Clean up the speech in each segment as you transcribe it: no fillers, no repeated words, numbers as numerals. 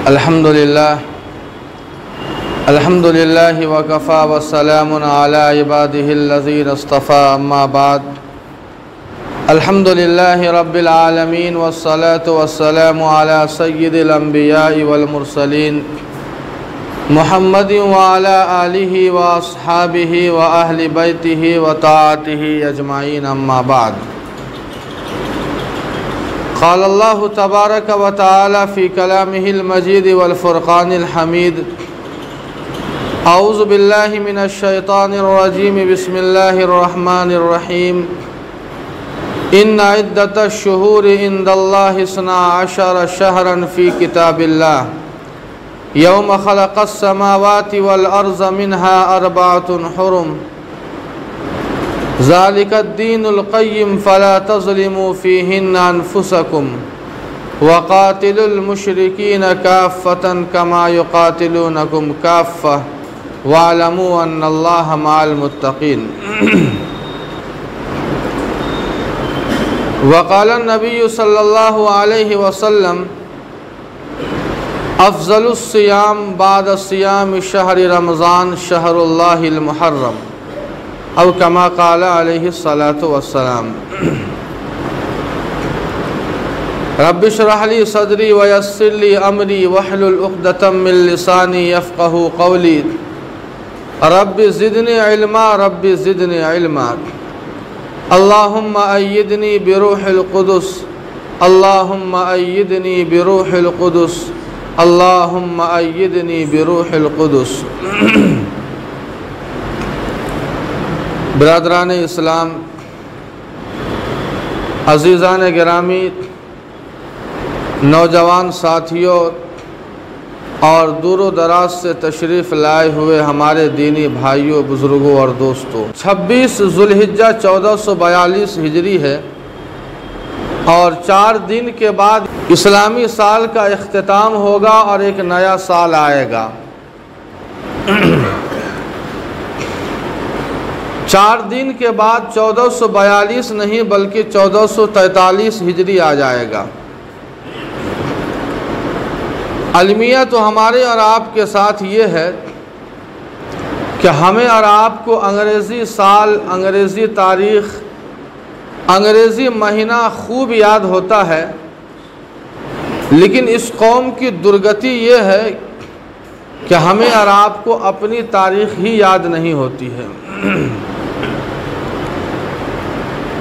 अल्हम्दुलिल्लाह वकफ़ा वस्सलामुन अला इबादिहिल्लज़ीना इस्तफ़ा अम्मा बाद। अल्हम्दुलिल्लाहि रब्बिल आलमीन वस्सलातु वस्सलामु अला सय्यिदिल अंबिया'i वल मुरसलीन मुहम्मदिन व अला आलिहि व अस्हाबिहि व अहलि बैतिहि व ताअतिहि अजमाइन अम्मा बाद। क़ाल अल्लाहु तबारक व तआला फ़ी कलामिहिल मजीद वल फ़ुरक़ानिल हमीद। औज़ु बिल्लाहि मिनश शैतानिर रजीम बिस्मिल्लाहिर रहमानिर रहीम। इन्ना इद्दतश शुहूरि इंदल्लाहि इस्ना अशर शहरन फ़ी किताबिल्लाह यौम ख़लक़स समावाति वल अर्ज़ मिन्हा अर्बअतुन हुरुम ज़ालिकद्दीनुल क़य्यिम फ़ला तज़लिमू फ़ीहिन्ना अनफ़ुसकुम वक़ातिलुल मुशरिकीन काफ़्फ़तन कमा युक़ातिलूनकुम काफ़्फ़ह वअलमू अन्नल्लाह मअल मुत्तक़ीन। वक़ाल नबी सल्लल्लाहु अलैहि वसल्लम अफ़ज़लुस सियाम बाद सियाम शहर रमज़ान शहरुल्लाहिल मुहर्रम औ कमा क़ाल अलैहि सलातु वस्सलाम। रब्बि इश्रह ली सदरी व यस्सिर ली अमरी वहलुल उक़दतम मिन लिसानी यफ़क़हू क़ौली। Rabbi ज़िदनी इल्मा rabbi ज़िदनी इल्मा। अल्लाहुम्मा अय्यिदनी बिरूहिल क़ुदुस अल्लाहुम्मा अय्यिदनी बिरूहिल क़ुदुस अल्लाहुम्मा अय्यिदनी बिरूहिल क़ुदुस। बिरादरान इस्लाम, अज़ीज़ान गिरामी, नौजवान साथियों और दूर दराज से तशरीफ़ लाए हुए हमारे दीनी भाइयों, बुज़ुर्गों और दोस्तों, 26 ज़ुल्हिज्जा 1442 हिजरी है और 4 दिन के बाद इस्लामी साल का इख्तिताम होगा और एक नया साल आएगा। 4 दिन के बाद 1442 नहीं बल्कि 1443 हिजरी आ जाएगा। अलमिया तो हमारे और आपके साथ ये है कि हमें और आपको अंग्रेज़ी साल, अंग्रेज़ी तारीख़, अंग्रेज़ी महीना खूब याद होता है, लेकिन इस कौम की दुर्गति ये है कि हमें और आपको अपनी तारीख़ ही याद नहीं होती है।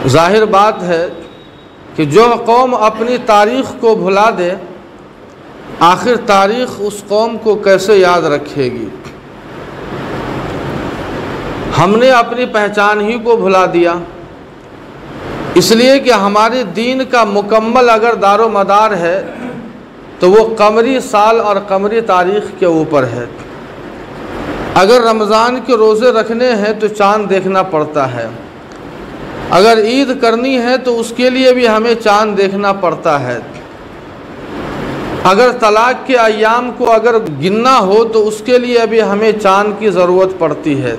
ज़ाहिर बात है कि जो कौम अपनी तारीख़ को भुला दे, आखिर तारीख़ उस कौम को कैसे याद रखेगी। हमने अपनी पहचान ही को भुला दिया, इसलिए कि हमारे दीन का मुकम्मल अगर दारो मदार है तो वो कमरी साल और कमरी तारीख़ के ऊपर है। अगर रमज़ान के रोज़े रखने हैं तो चाँद देखना पड़ता है, अगर ईद करनी है तो उसके लिए भी हमें चाँद देखना पड़ता है, अगर तलाक़ के अय्याम को अगर गिनना हो तो उसके लिए भी हमें चाँद की ज़रूरत पड़ती है।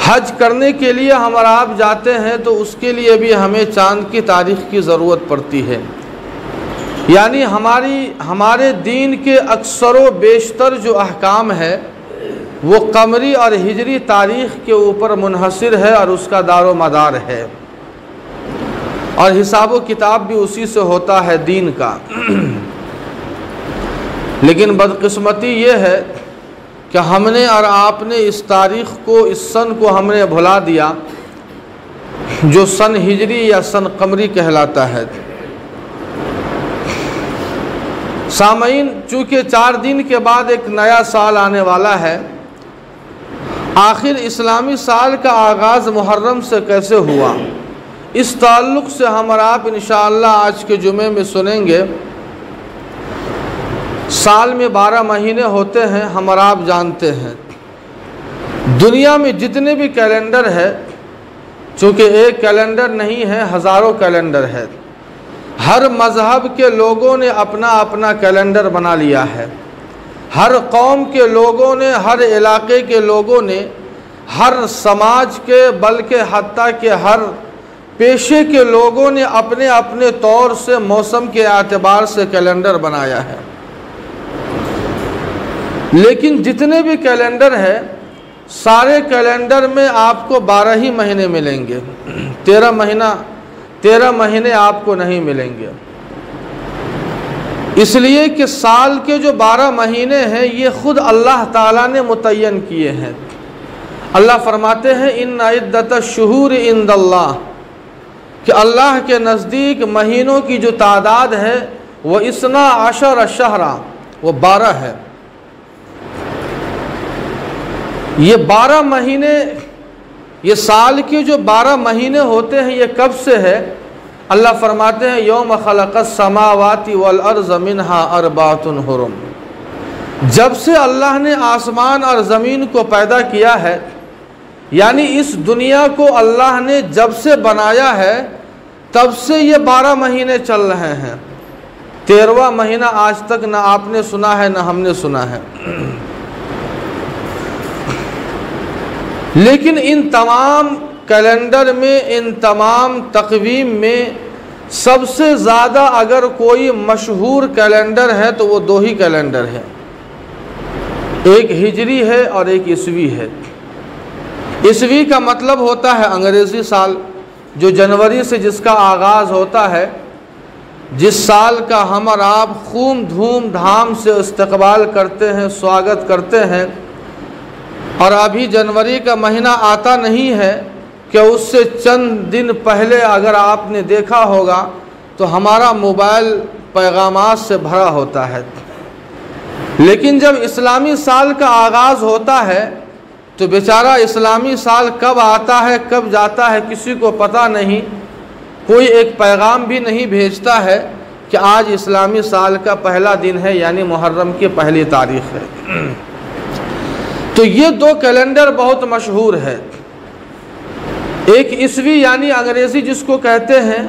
हज करने के लिए हम और आप जाते हैं तो उसके लिए भी हमें चाँद की तारीख़ की ज़रूरत पड़ती है। यानी हमारे दीन के अक्सरो बेशतर जो अहकाम है वो कमरी और हिजरी तारीख़ के ऊपर मुनहसिर है और उसका दारो मदार है, और हिसाब व किताब भी उसी से होता है दीन का। लेकिन बदकिस्मती ये है कि हमने और आपने इस तारीख़ को, इस सन को हमने भुला दिया जो सन हिजरी या सन कमरी कहलाता है। सामईन, चूँकि 4 दिन के बाद एक नया साल आने वाला है, आखिर इस्लामी साल का आगाज़ मुहर्रम से कैसे हुआ, इस ताल्लुक़ से हम और आप इंशाअल्लाह आज के जुमे में सुनेंगे। साल में 12 महीने होते हैं, हम और आप जानते हैं। दुनिया में जितने भी कैलेंडर है, चूँकि एक कैलेंडर नहीं है, हज़ारों कैलेंडर है। हर मज़हब के लोगों ने अपना अपना कैलेंडर बना लिया है। हर कौम के लोगों ने, हर इलाके के लोगों ने, हर समाज के, बल्कि हत्ता के हर पेशे के लोगों ने अपने अपने तौर से मौसम के एतबार से कैलेंडर बनाया है। लेकिन जितने भी कैलेंडर है सारे कैलेंडर में आपको 12 ही महीने मिलेंगे, 13 महीने आपको नहीं मिलेंगे। इसलिए कि साल के जो 12 महीने हैं ये खुद अल्लाह ताला ने मुतय्यन किए हैं। अल्लाह फरमाते हैं इन्ना इद्दतश्शुहूर इंदल्लाह, कि अल्लाह के नज़दीक महीनों की जो तादाद है वो 12 शहरा, वो 12 है। ये 12 महीने, ये साल के जो 12 महीने होते हैं ये कब से है? अल्लाह फरमाते हैं यौम खलक़स समावाति वल अर्ज़ मिन्हा अर्बातुन हुरुम, जब से अल्लाह ने आसमान और ज़मीन को पैदा किया है, यानी इस दुनिया को अल्लाह ने जब से बनाया है तब से ये 12 महीने चल रहे हैं। 13वां महीना आज तक ना आपने सुना है ना हमने सुना है। लेकिन इन तमाम कैलेंडर में, इन तमाम तक़वीम में सबसे ज़्यादा अगर कोई मशहूर कैलेंडर है तो वो 2 ही कैलेंडर है, एक हिजरी है और एक ईसवी है। ईसवी का मतलब होता है अंग्रेज़ी साल, जो जनवरी से जिसका आगाज़ होता है, जिस साल का हम और आप खूब धूमधाम से इस्तकबाल करते हैं, स्वागत करते हैं। और अभी जनवरी का महीना आता नहीं है कि उससे चंद दिन पहले अगर आपने देखा होगा तो हमारा मोबाइल पैगामात से भरा होता है। लेकिन जब इस्लामी साल का आगाज़ होता है तो बेचारा इस्लामी साल कब आता है कब जाता है किसी को पता नहीं। कोई एक पैगाम भी नहीं भेजता है कि आज इस्लामी साल का पहला दिन है, यानी मुहर्रम की पहली तारीख़ है। तो ये 2 कैलेंडर बहुत मशहूर है, एक ईसवी यानी अंग्रेज़ी जिसको कहते हैं,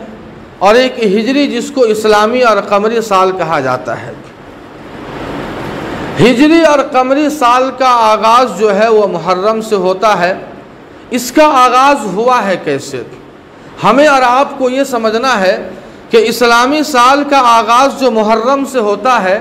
और एक हिजरी जिसको इस्लामी और कमरी साल कहा जाता है। हिजरी और कमरी साल का आगाज़ जो है वो मुहर्रम से होता है। इसका आगाज़ हुआ है कैसे? हमें और आपको ये समझना है कि इस्लामी साल का आगाज़ जो मुहर्रम से होता है,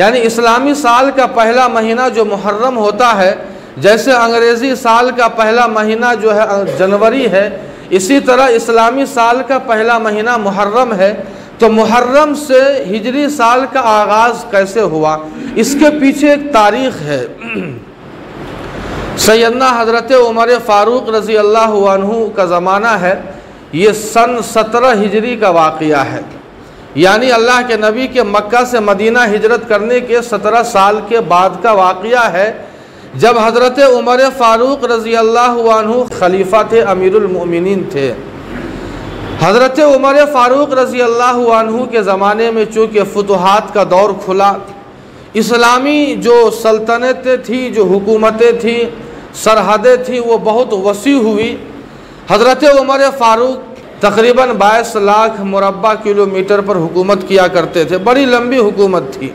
यानी इस्लामी साल का पहला महीना जो मुहर्रम होता है, जैसे अंग्रेज़ी साल का पहला महीना जो है जनवरी है, इसी तरह इस्लामी साल का पहला महीना मुहर्रम है। तो मुहर्रम से हिजरी साल का आगाज़ कैसे हुआ, इसके पीछे एक तारीख़ है। सैयदना हज़रत उमर फ़ारूक रज़ी अल्लाहु अन्हु का ज़माना है। ये सन 17 हिजरी का वाक़या है, यानी अल्लाह के नबी के मक्का से मदीना हिजरत करने के 17 साल के बाद का वाक़या है, जब हज़रत उमर फ़ारूक रज़ी अल्लाहु अन्हु खलीफा थे, अमीरुल मोमिनीन थे। हज़रत उमर फ़ारूक रज़ी अल्लाहु अन्हु के ज़माने में चूँकि फुतुहात का दौर खुला, इस्लामी जो सल्तनतें थी, जो हुकूमतें थी, सरहदें थी, वो बहुत वसी हुई। हज़रत उमर फ़ारूक तकरीबन 22 लाख मुरब्बा किलोमीटर पर हुकूमत किया करते थे, बड़ी लंबी हुकूमत थी।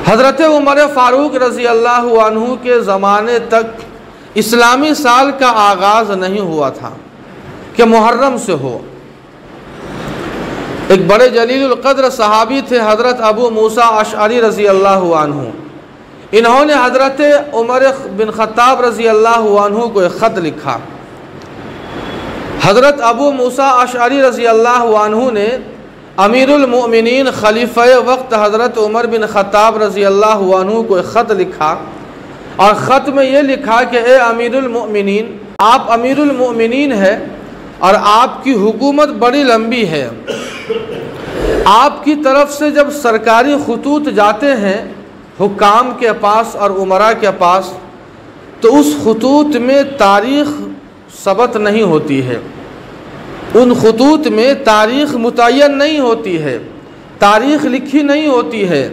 हज़रत उमर फ़ारूक रज़ी अल्लाहु अन्हु के ज़माने तक इस्लामी साल का आगाज़ नहीं हुआ था कि मुहर्रम से हो। एक बड़े जलीलुल क़द्र सहाबी थे हज़रत अबू मूसा अशअरी रज़ी अल्लाहु अन्हु। इन्होंने हज़रत उमर बिन ख़त्ताब रज़ी अल्लाहु अन्हु को एक ख़त लिखा। हज़रत अबू मूसा अशअरी रज़ी अल्लाहु अन्हु ने अमीरुल मोमिनीन खलीफ़ा वक्त हज़रत उमर बिन ख़त्ताब रज़ी अल्लाहु अन्हु को एक ख़त लिखा, और ख़त में ये लिखा कि ए अमीरुल मोमिनीन, आप अमीरुल मोमिनीन हैं और आपकी हुकूमत बड़ी लंबी है। आपकी तरफ से जब सरकारी खतूत जाते हैं हुक्काम के पास और उमरा के पास, तो उस खतूत में तारीख़ सबत नहीं होती है, उन खतूत में तारीख़ मुतय्यन नहीं होती है, तारीख़ लिखी नहीं होती है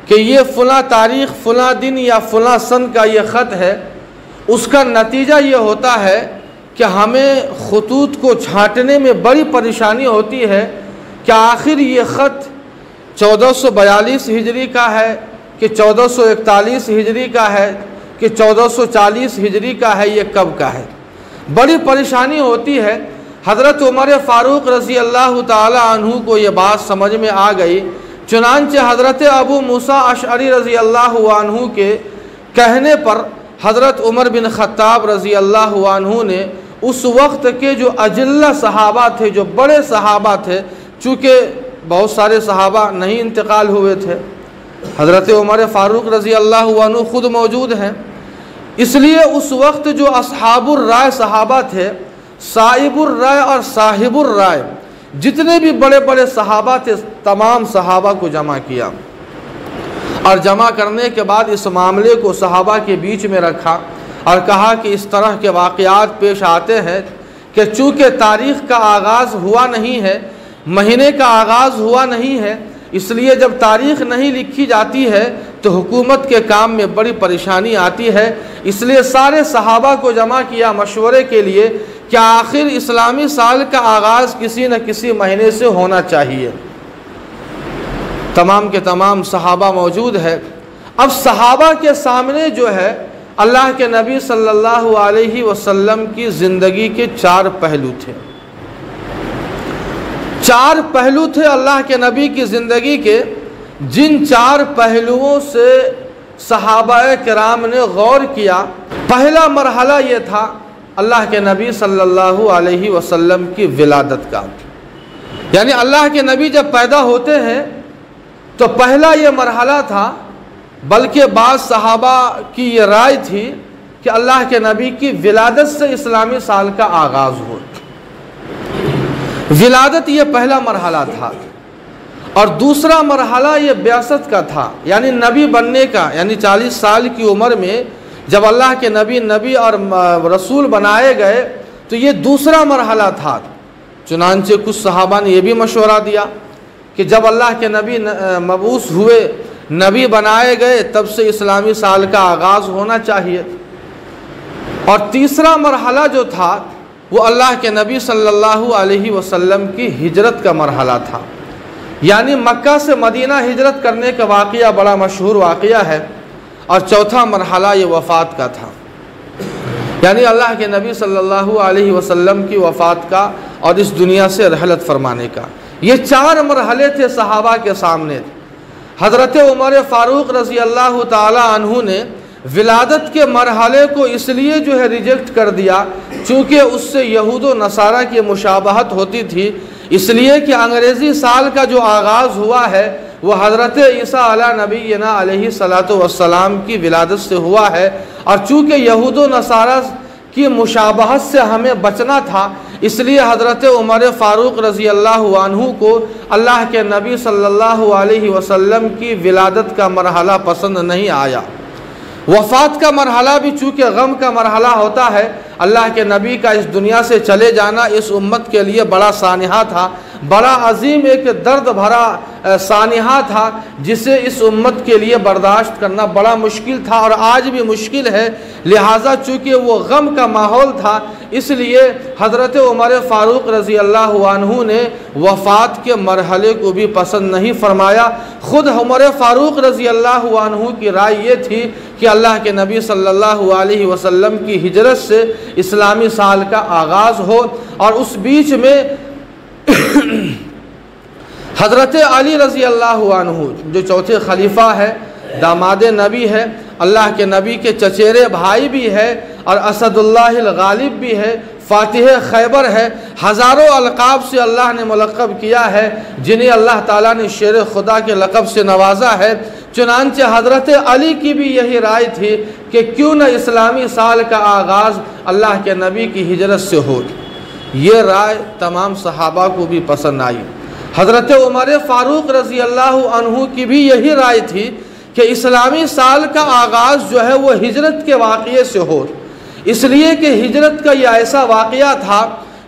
कि ये फ़लाँ तारीख़ फ़लाँ दिन या फ़लाँ सन का ये ख़त है। उसका नतीजा ये होता है कि हमें खतूत को छाँटने में बड़ी परेशानी होती है कि आखिर ये ख़त 1442 हिजरी का है कि 1441 हिजरी का है कि 1440 हिजरी का है, ये कब का है, बड़ी परेशानी होती है। हज़रत उमर फ़ारूक रज़ी अल्लाह ताला अन्हु को ये बात समझ में आ गई चुनांचे हज़रत अबू मूसा अशअरी रज़ी अल्लाहु अन्हु के कहने पर हज़रत उमर बिन ख़त्ताब रज़ी अल्लाहु अन्हु ने उस वक्त के जो अजिल्ला सहाबा थे, जो बड़े सहाबा थे, चूँकि बहुत सारे सहाबा नहीं इंतकाल हुए थे, हज़रत उमर फ़ारूक रज़ी अल्लाहु अन्हु ख़ुद मौजूद हैं, इसलिए उस वक्त जो अस्हाबुर राय सहाबा थे, साहिबुर राय और साहिबुर राय, जितने भी बड़े बड़े सहाबा थे, तमाम सहाबा को जमा किया और जमा करने के बाद इस मामले को सहाबा के बीच में रखा और कहा कि इस तरह के वाक़यात पेश आते हैं कि चूँकि तारीख़ का आगाज़ हुआ नहीं है, महीने का आगाज़ हुआ नहीं है, इसलिए जब तारीख़ नहीं लिखी जाती है तो हुकूमत के काम में बड़ी परेशानी आती है। इसलिए सारे सहाबा को जमा किया मशवरे के लिए कि आखिर इस्लामी साल का आगाज़ किसी न किसी महीने से होना चाहिए। तमाम के तमाम सहाबा मौजूद है। अब सहाबा के सामने जो है अल्लाह के नबी सल्लल्लाहु अलैहि वसल्लम की ज़िंदगी के 4 पहलू थे। 4 पहलू थे अल्लाह के नबी की ज़िंदगी के, जिन 4 पहलुओं से सहाबाए किराम ने गौर किया। पहला मरहला ये था अल्लाह के नबी सल्लल्लाहु अलैहि वसल्लम की विलादत का, यानी अल्लाह के नबी जब पैदा होते हैं तो पहला ये मरहला था, बल्कि बाज़ सहाबा की ये राय थी कि अल्लाह के नबी की विलादत से इस्लामी साल का आगाज़ हो। विलादत ये पहला मरहला था। और दूसरा मरहला ये ब्यासत का था, यानी नबी बनने का, यानी 40 साल की उम्र में जब अल्लाह के नबी और रसूल बनाए गए तो ये दूसरा मरहला था। चुनांचे कुछ सहाबा ने यह भी मशवरा दिया कि जब अल्लाह के नबी मबूस हुए, नबी बनाए गए, तब से इस्लामी साल का आगाज़ होना चाहिए। और तीसरा मरहला जो था वो अल्लाह के नबी सल्लल्लाहु अलैहि वसल्लम की हिजरत का मरहला था, यानी मक्का से मदीना हिजरत करने का वाक़या बड़ा मशहूर वाक़या है। और चौथा मरहला ये वफ़ात का था, यानी अल्लाह के नबी सल्लल्लाहु अलैहि वसल्लम की वफ़ात का और इस दुनिया से रहलत फरमाने का। ये 4 मरहले थे सहाबा के सामने। हज़रत उमर फ़ारूक रज़ी अल्लाह ताला अन्हु ने विलादत के मरहले को इसलिए जो है रिजेक्ट कर दिया चूँकि उससे यहूद व नसारा की मुशाबहत होती थी, इसलिए कि अंग्रेज़ी साल का जो आगाज़ हुआ है वह हज़रत ईसा अला नबीना अलैहि सलातो वस्सलाम की विलादत से हुआ है। और चूँकि यहूद व नसारा की मुशाबहत से हमें बचना था, इसलिए हज़रत उमर फ़ारूक रज़ी अल्लाहु अन्हु को अल्लाह के नबी सल्लल्लाहु अलैहि वसल्लम की विलादत का मरहला पसंद नहीं आया। वफ़ात का मरहला भी चूँकि गम का मरहला होता है, अल्लाह के नबी का इस दुनिया से चले जाना इस उम्मत के लिए बड़ा सानिहा था, बड़ा अजीम एक दर्द भरा सानिहा था, जिसे इस उम्मत के लिए बर्दाश्त करना बड़ा मुश्किल था और आज भी मुश्किल है। लिहाजा चूँकि वो गम का माहौल था, इसलिए हज़रत उमर फ़ारूक रज़ी अल्लाहु अन्हु ने वफ़ात के मरहले को भी पसंद नहीं फरमाया। ख़ुद उमर फ़ारूक रज़ी अल्लाहु अन्हु की राय ये थी कि अल्लाह के नबी सल्लल्लाहु अलैहि वसल्लम की हिजरत से इस्लामी साल का आगाज़ हो और उस बीच में हज़रत अली रज़ी अल्लाहु अन्हु जो चौथे खलीफा है, दामाद नबी है, अल्लाह के नबी के चचेरे भाई भी है और असदुल्लाहिल गालिब भी है, फ़ातिह खैबर है, हज़ारों अलक़ाब से अल्लाह ने मुलक़ब किया है, जिन्हें अल्लाह ताला ने शेर खुदा के लक़ब से नवाजा है। चुनांचे हज़रत अली की भी यही राय थी कि क्यों न इस्लामी साल का आगाज़ अल्लाह के नबी की हिजरत से हो। ये राय तमाम सहाबा को भी पसंद आई। हज़रत उमर फ़ारूक रज़ी अल्लाहु अन्हु की भी यही राय थी कि इस्लामी साल का आगाज़ जो है वो हिजरत के वाक़ये से हो, इसलिए कि हिजरत का यह ऐसा वाक़या था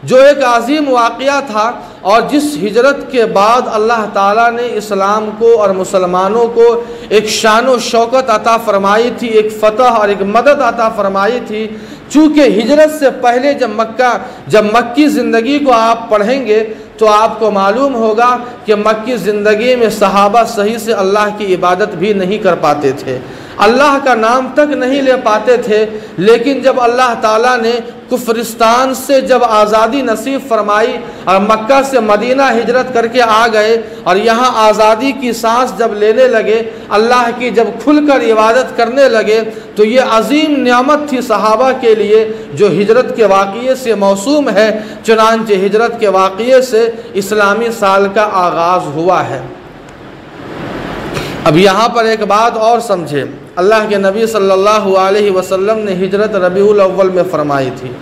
जो एक अजीम वाक़या था और जिस हिजरत के बाद अल्लाह ताला ने इस्लाम को और मुसलमानों को एक शान व शौकत अता फ़रमाई थी, एक फ़तह और एक मदद अता फ़रमाई थी। चूँकि हिजरत से पहले जब मक्की ज़िंदगी को आप पढ़ेंगे तो आपको मालूम होगा कि मक्की ज़िंदगी में सहाबा सही से अल्लाह की इबादत भी नहीं कर पाते थे, अल्लाह का नाम तक नहीं ले पाते थे। लेकिन जब अल्लाह ताला ने कुफरिस्तान से जब आज़ादी नसीब फरमाई और मक्का से मदीना हिजरत करके आ गए और यहाँ आज़ादी की सांस जब लेने लगे, अल्लाह की जब खुलकर इबादत करने लगे, तो ये अजीम नियामत थी सहाबा के लिए जो हिजरत के वाक़ये से मौसूम है। चुनांचे हिजरत के वाक़ये से इस्लामी साल का आगाज़ हुआ है। अब यहाँ पर एक बात और समझे, अल्लाह के नबी सल्लल्लाहु अलैहि वसल्लम ने हिजरत रबीउल अव्वल में फ़रमाई थी।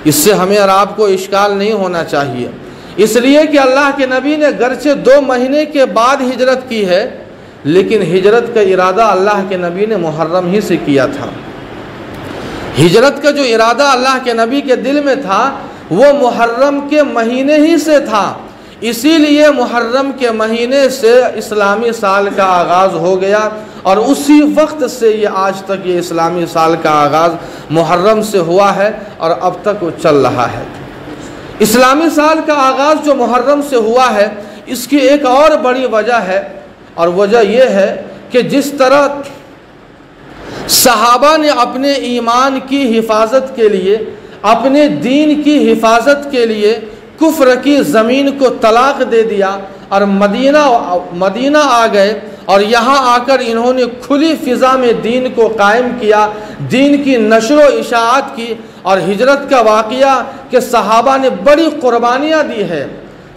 इससे हमें और आपको इश्काल नहीं होना चाहिए, इसलिए कि अल्लाह के नबी ने गरचे 2 महीने के बाद हिजरत की है, लेकिन हिजरत का इरादा अल्लाह के नबी ने मुहर्रम ही से किया था। हिजरत का जो इरादा अल्लाह के नबी के दिल में था वो मुहर्रम के महीने ही से था। इसीलिए मुहर्रम के महीने से इस्लामी साल का आगाज़ हो गया और उसी वक्त से ये आज तक ये इस्लामी साल का आगाज़ मुहर्रम से हुआ है और अब तक वो चल रहा है। इस्लामी साल का आगाज़ जो मुहर्रम से हुआ है, इसकी एक और बड़ी वजह है, और वजह यह है कि जिस तरह सहाबा ने अपने ईमान की हिफाजत के लिए, अपने दीन की हिफाजत के लिए कुफ्र की ज़मीन को तलाक दे दिया और मदीना आ गए और यहाँ आकर इन्होंने खुली फ़िज़ा में दीन को कायम किया, दीन की नशर व इशाअत की। और हिजरत का वाक़या कि सहाबा ने बड़ी क़ुरबानियाँ दी है,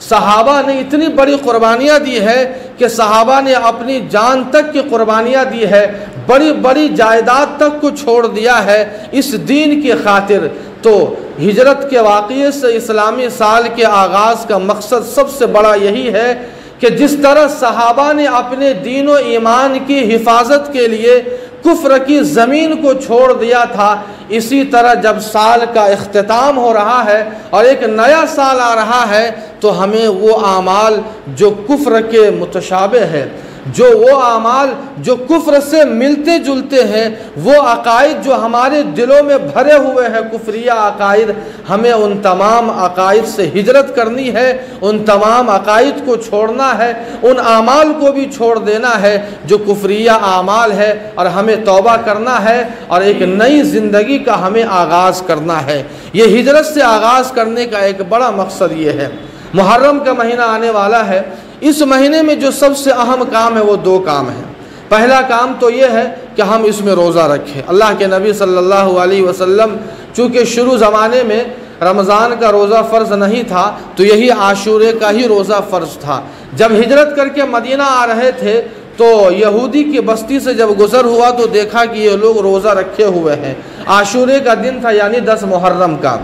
सहाबा ने इतनी बड़ी क़ुरबानियाँ दी है कि सहाबा ने अपनी जान तक की क़ुरबानियाँ दी है, बड़ी बड़ी जायदाद तक को छोड़ दिया है इस दीन की खातिर। तो हिजरत के वाक़ये से इस्लामी साल के आगाज़ का मकसद सबसे बड़ा यही है कि जिस तरह सहाबा ने अपने दीन व ईमान की हिफाजत के लिए कुफ्र की ज़मीन को छोड़ दिया था, इसी तरह जब साल का इख्तिताम हो रहा है और एक नया साल आ रहा है, तो हमें वो आमाल जो कुफ्र के मुतशाबे है, जो वो आमाल जो कुफ्र से मिलते जुलते हैं, वो अकायद जो हमारे दिलों में भरे हुए हैं कुफ्रिया अकायद, हमें उन तमाम अकायद से हिजरत करनी है, उन तमाम अकायद को छोड़ना है, उन आमाल को भी छोड़ देना है जो कुफ्रिया आमाल है, और हमें तौबा करना है और एक नई ज़िंदगी का हमें आगाज़ करना है। ये हिजरत से आगाज़ करने का एक बड़ा मकसद ये है। मुहर्रम का महीना आने वाला है, इस महीने में जो सबसे अहम काम है वो 2 काम हैं। पहला काम तो ये है कि हम इसमें रोज़ा रखें। अल्लाह के नबी सल्लल्लाहु अलैहि वसल्लम चूँकि शुरू ज़माने में रमज़ान का रोज़ा फ़र्ज़ नहीं था, तो यही आशूरे का ही रोज़ा फ़र्ज़ था। जब हिजरत करके मदीना आ रहे थे तो यहूदी की बस्ती से जब गुज़र हुआ तो देखा कि ये लोग रोज़ा रखे हुए हैं। आशूरे का दिन था, यानी 10 मुहर्रम का।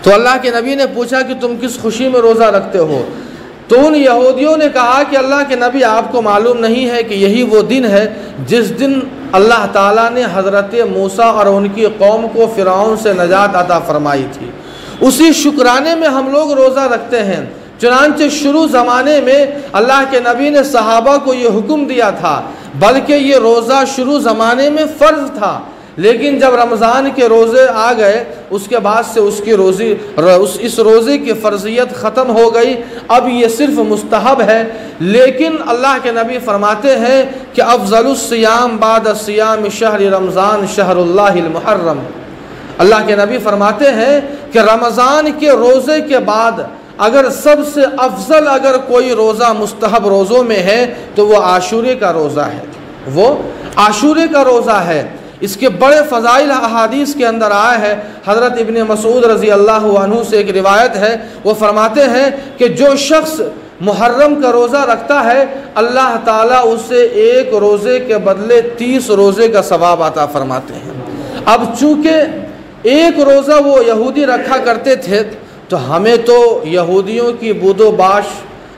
तो अल्लाह के नबी ने पूछा कि तुम किस खुशी में रोज़ा रखते हो? तो उन यहूदियों ने कहा कि अल्लाह के नबी, आपको मालूम नहीं है कि यही वो दिन है जिस दिन अल्लाह ताला ने हज़रत मूसा और उनकी कौम को फ़िरौन से नजात अता फ़रमाई थी, उसी शुक्राने में हम लोग रोज़ा रखते हैं। चुनांचे शुरू ज़माने में अल्लाह के नबी ने सहाबा को ये हुक्म दिया था, बल्कि ये रोज़ा शुरू ज़माने में फ़र्ज़ था, लेकिन जब रमज़ान के रोज़े आ गए उसके बाद से उसकी इस रोज़े की फ़र्ज़ियत ख़त्म हो गई। अब ये सिर्फ़ मुस्तहब है। लेकिन अल्लाह के नबी फ़रमाते हैं कि अफ़ज़लुस सियाम बाद सियाम शहर रमज़ान शहरुल्लाहिल मुहर्रम। अल्लाह के नबी फ़रमाते हैं कि रमज़ान के रोज़े के बाद अगर सबसे अफजल अगर कोई रोज़ा मुस्तहब रोज़ों में है तो वो आशूरे का रोज़ा है, वो आशूरे का रोज़ा है। इसके बड़े फ़ज़ाइल अहादीस के अंदर आया है। हज़रत इब्न मसूद रज़ी अल्लाह अन्हु से एक रिवायत है, वो फरमाते हैं कि जो शख्स मुहर्रम का रोज़ा रखता है, अल्लाह ताला उसे एक रोज़े के बदले 30 रोज़े का सवाब अता फरमाते हैं। अब चूँकि एक रोज़ा वो यहूदी रखा करते थे, तो हमें तो यहूदियों की बुदो बाश,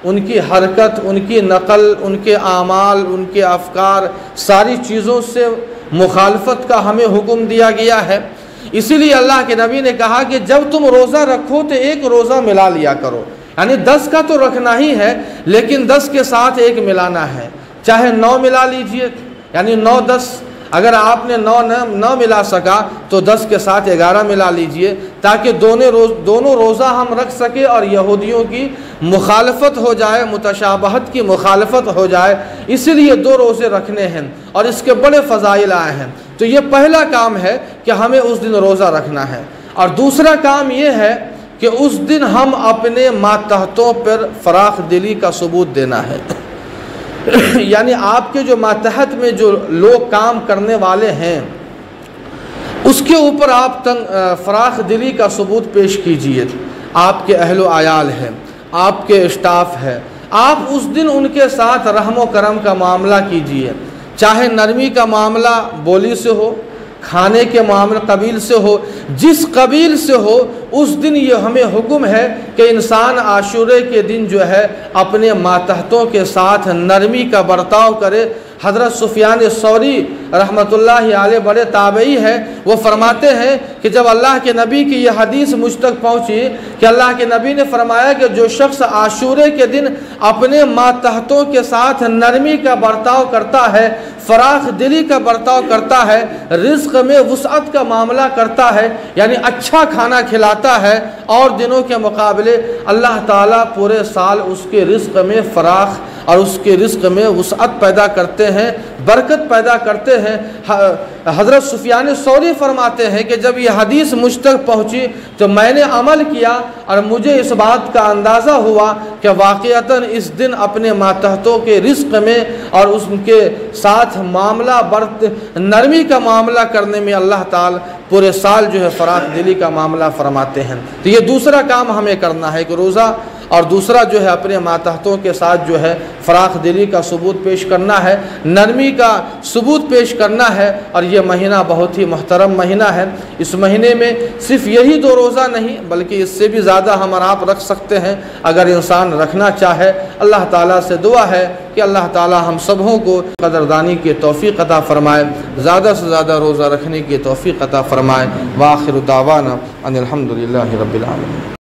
उनकी हरकत, उनकी नकल, उनके आमाल, उनके अफकार, सारी चीज़ों से मुखालफत का हमें हुक्म दिया गया है। इसीलिए अल्लाह के नबी ने कहा कि जब तुम रोज़ा रखो तो एक रोज़ा मिला लिया करो, यानी 10 का तो रखना ही है, लेकिन 10 के साथ एक मिलाना है। चाहे 9 मिला लीजिए, यानी 9 10, अगर आपने 9 न मिला सका तो 10 के साथ 11 मिला लीजिए, ताकि दोनों रोज़ा हम रख सके और यहूदियों की मुखालफत हो जाए, मुतशाबहत की मुखालफत हो जाए। इसीलिए 2 रोज़े रखने हैं और इसके बड़े फ़ज़ाइल आए हैं। तो ये पहला काम है कि हमें उस दिन रोज़ा रखना है। और दूसरा काम ये है कि उस दिन हम अपने मातहतों पर फराख दिली का सबूत देना है। यानी आपके जो मातहत में जो लोग काम करने वाले हैं उसके ऊपर आप फराख दिली का सबूत पेश कीजिए। आपके अहलो आयाल हैं, आपके स्टाफ है, आप उस दिन उनके साथ रहमो करम का मामला कीजिए। चाहे नरमी का मामला बोली से हो, खाने के मामले कबील से हो, जिस कबील से हो, उस दिन ये हमें हुक्म है कि इंसान आशूरे के दिन जो है अपने मातहतों के साथ नरमी का बर्ताव करे। हज़रत सुफियान सौरी रहमतुल्लाहि अलैह बड़े ताबई है, वो फरमाते हैं कि जब अल्लाह के नबी की यह हदीस मुझ तक पहुँची कि अल्लाह के नबी ने फरमाया कि जो शख्स आशूरे के दिन अपने मातहतों के साथ नरमी का बर्ताव करता है, फराख दिली का बर्ताव करता है, रिज़्क़ में वुसअत का मामला करता है, यानी अच्छा खाना खिलाता है, और दिनों के मुकाबले अल्लाह ताला पूरे साल उसके रिज़्क़ में फराख और उसके रिज़्क़ में वुसअत पैदा करते हैं, बरकत पैदा करते हैं। हज़रत सुफियान सौरी फरमाते हैं कि जब यह हदीस मुझ तक पहुँची तो मैंने अमल किया और मुझे इस बात का अंदाज़ा हुआ कि वाक़ईतन इस दिन अपने मातहतों के रिज़्क़ में और उसके साथ मामला नरमी का मामला करने में अल्लाह ताला पूरे साल जो है फराख दिली का मामला फरमाते हैं। तो ये दूसरा काम हमें करना है कि रोज़ा, और दूसरा जो है अपने मातहतों के साथ जो है फराख दिली का सबूत पेश करना है, नरमी का सबूत पेश करना है। और ये महीना बहुत ही मुहतरम महीना है। इस महीने में सिर्फ यही 2 रोज़ा नहीं बल्कि इससे भी ज़्यादा हम और आप रख सकते हैं अगर इंसान रखना चाहे। अल्लाह ताला से दुआ है कि अल्लाह ताला हम सबों को कदरदानी की तौफ़ीक़ अता फ़रमाए, ज़्यादा से ज़्यादा रोज़ा रखने की तौफ़ीक़ अता फ़रमाए। व आखिर दावाना अनिल हम्दुलिल्लाहि रब्बिल आलमीन।